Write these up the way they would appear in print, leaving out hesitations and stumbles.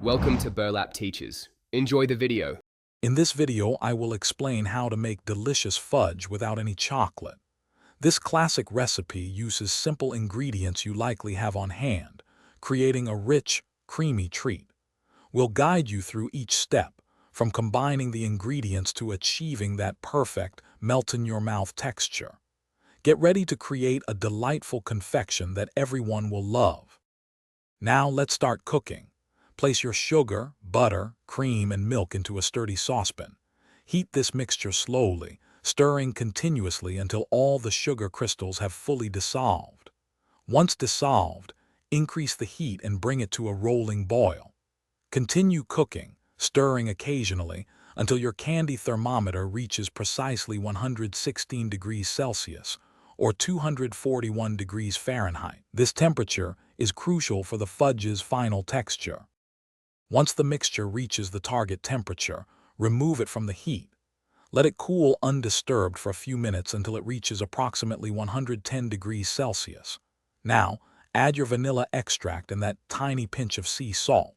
Welcome to Burlap Teachers. Enjoy the video. In this video, I will explain how to make delicious fudge without any chocolate. This classic recipe uses simple ingredients you likely have on hand, creating a rich, creamy treat. We'll guide you through each step, from combining the ingredients to achieving that perfect, melt-in-your-mouth texture. Get ready to create a delightful confection that everyone will love. Now let's start cooking. Place your sugar, butter, cream, and milk into a sturdy saucepan. Heat this mixture slowly, stirring continuously until all the sugar crystals have fully dissolved. Once dissolved, increase the heat and bring it to a rolling boil. Continue cooking, stirring occasionally, until your candy thermometer reaches precisely 116 degrees Celsius, or 241 degrees Fahrenheit. This temperature is crucial for the fudge's final texture. Once the mixture reaches the target temperature, remove it from the heat. Let it cool undisturbed for a few minutes until it reaches approximately 110 degrees Celsius. Now, add your vanilla extract and that tiny pinch of sea salt.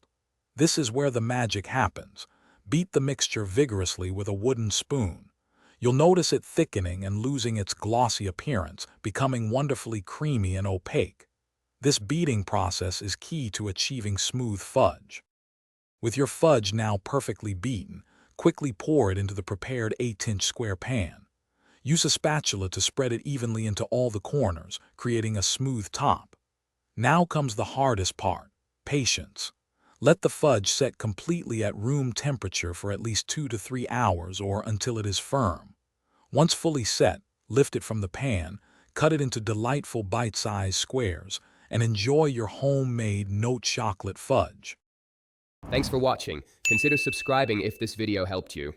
This is where the magic happens. Beat the mixture vigorously with a wooden spoon. You'll notice it thickening and losing its glossy appearance, becoming wonderfully creamy and opaque. This beating process is key to achieving smooth fudge. With your fudge now perfectly beaten, quickly pour it into the prepared 8-inch square pan. Use a spatula to spread it evenly into all the corners, creating a smooth top. Now comes the hardest part: patience. Let the fudge set completely at room temperature for at least 2 to 3 hours or until it is firm. Once fully set, lift it from the pan, cut it into delightful bite-sized squares, and enjoy your homemade no-chocolate fudge. Thanks for watching. Consider subscribing if this video helped you.